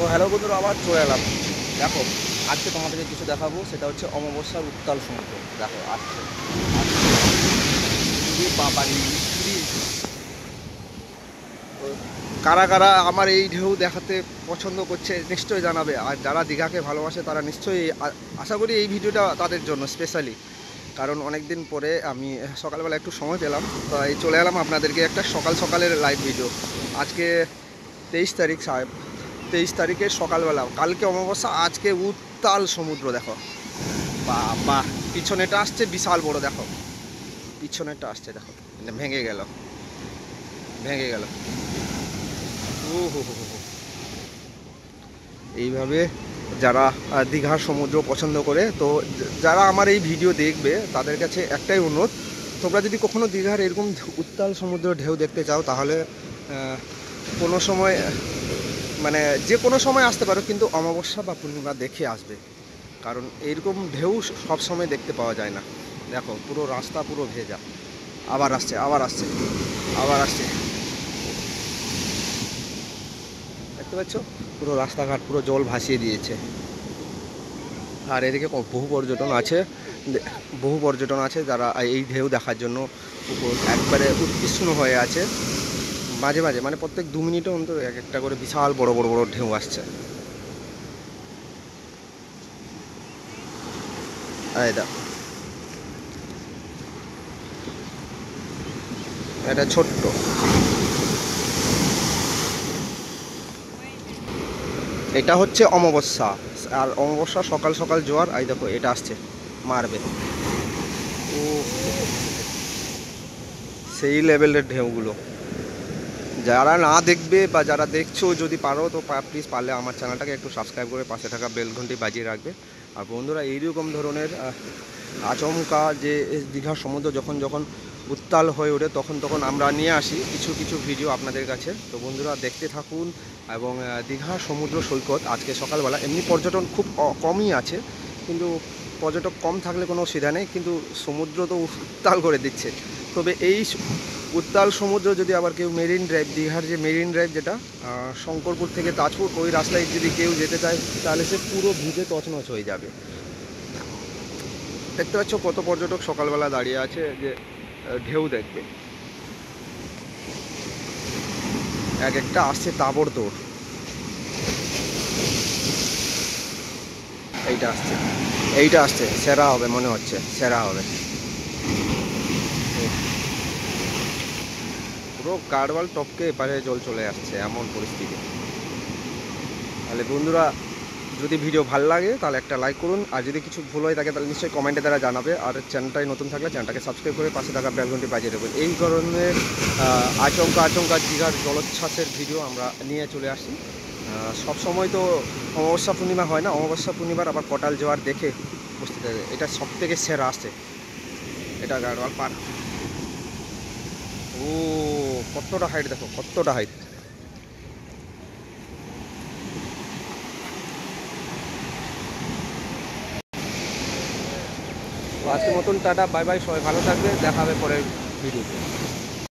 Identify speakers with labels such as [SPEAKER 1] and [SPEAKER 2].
[SPEAKER 1] তো হ্যালো বন্ধুরা, আবার চলে এলাম। দেখো, আজকে তোমাদেরকে কিছু দেখাবো, সেটা হচ্ছে অমাবস্যার উত্তাল সমুদ্র। দেখো আসছে বাবারি মিস্ত্রি। তো কারা কারা আমার এই ঢেউ দেখাতে পছন্দ করছে নিশ্চয়ই জানাবে, আর যারা দীঘাকে ভালোবাসে তারা নিশ্চয়ই আশা করি এই ভিডিওটা তাদের জন্য স্পেশালি। কারণ অনেক দিন পরে আমি সকালবেলা একটু সময় পেলাম, তো এই চলে এলাম আপনাদেরকে একটা সকাল সকালের লাইভ ভিডিও। আজকে 23 তারিখ, 23 তারিখের সকালবেলা। কালকে অমাবস্যা, আজকে উত্তাল সমুদ্র। দেখো বাবা, পিছনেটা আসছে বিশাল বড়। দেখো পিছনেটা আসছে, দেখো ভেঙে গেল, ভেঙে গেল। ও হো হো হো। এইভাবে যারা দীঘার সমুদ্র পছন্দ করে, তো যারা আমার এই ভিডিও দেখবে তাদের কাছে একটাই অনুরোধ, তোমরা যদি কখনো দীঘার এরকম উত্তাল সমুদ্র ঢেউ দেখতে চাও, তাহলে কোনো সময় মানে যে কোনো সময় আসতে পারো, কিন্তু অমাবস্যা বা পূর্ণিমা দেখে আসবে। কারণ এইরকম ঢেউ সব সময় দেখতে পাওয়া যায় না। দেখো পুরো রাস্তা পুরো ভেজা। আবার আসছে, আবার আসছে, আবার আসছে। দেখতে পাচ্ছ, পুরো রাস্তাঘাট পুরো জল ভাসিয়ে দিয়েছে। আর এদিকে বহু পর্যটন আছে, বহু পর্যটন আছে যারা এই ঢেউ দেখার জন্য একবারে উৎকৃষ্ট হয়ে আছে। মাঝে মাঝে মানে প্রত্যেক 2 মিনিটে অন্তর এক একটা করে বিশাল বড় বড় বড় ঢেউ আসছে। এই দেখো, এটা ছোট্ট। এটা হচ্ছে অমাবস্যা, আর অমাবস্যা সকাল সকাল জোয়ার। এই দেখো এটা আসছে, মারবে। ও, সেই লেভেলের ঢেউগুলো। যারা না দেখবে বা যারা দেখছো, যদি পারো তো প্লিজ পারলে আমার চ্যানেলটাকে একটু সাবস্ক্রাইব করে পাশে থাকা বেল ঘন্টি বাজিয়ে রাখবে। আর বন্ধুরা, এইরকম ধরনের আচমকা যে দীঘার সমুদ্র যখন যখন উত্তাল হয়ে ওঠে, তখন তখন আমরা নিয়ে আসি কিছু কিছু ভিডিও আপনাদের কাছে। তো বন্ধুরা দেখতে থাকুন। এবং দীঘা সমুদ্র সৈকত আজকে সকালবেলা এমনি পর্যটন খুব কমই আছে, কিন্তু পর্যটক কম থাকলে কোনো অসুবিধা নেই, কিন্তু সমুদ্র তো উত্তাল করে দিচ্ছে। তবে এই উত্তাল সমুদ্র যদি আবার কেউ মেরিন ড্রাইভ, দীঘার যে মেরিন ড্রাইভ যেটা শঙ্করপুর থেকে তাজপুর, ওই রাস্তায় যদি কেউ যেতে চায়, তাহলে সে পুরো ভিজে তছনছ হয়ে যাবে। দেখতে পাচ্ছ কত পর্যটক সকালবেলা দাঁড়িয়ে আছে যে ঢেউ দেখবে। এক একটা আসছে তাবড়তোড়। এইটা আসছে, এইটা আসছে, সেরা হবে মনে হচ্ছে, সেরা হবে। পুরো গাড়ওয়াল টপকে এপারে জল চলে আসছে, এমন পরিস্থিতি। তাহলে বন্ধুরা, যদি ভিডিও ভালো লাগে তাহলে একটা লাইক করুন, আর যদি কিছু ভুল হয়ে থাকে তাহলে নিশ্চয়ই কমেন্টে দ্বারা জানাবে। আর চ্যানেলটাই নতুন থাকলে চ্যানেলটাকে সাবস্ক্রাইব করে পাশে থাকা বেল ঘন্টি বাজিয়ে দেবেন। এই ধরনের আচমকা আচমকা দীঘার জলোচ্ছ্বাসের ভিডিও আমরা নিয়ে চলে আসি। সব সময় তো অমাবস্যা পূর্ণিমা হয় না, অমাবস্যা পূর্ণিমার আবার কটাল জোয়ার দেখে উপস্থিত হবে। এটা সব থেকে সেরা আসছে, এটা গাড়ওয়াল পার। ও, কতটা হাইট দেখো, কতটা হাইট। আজকের মতন টাটা, বাই বাই, সবাই ভালো থাকবে, দেখা হবে পরের ভিডিওতে।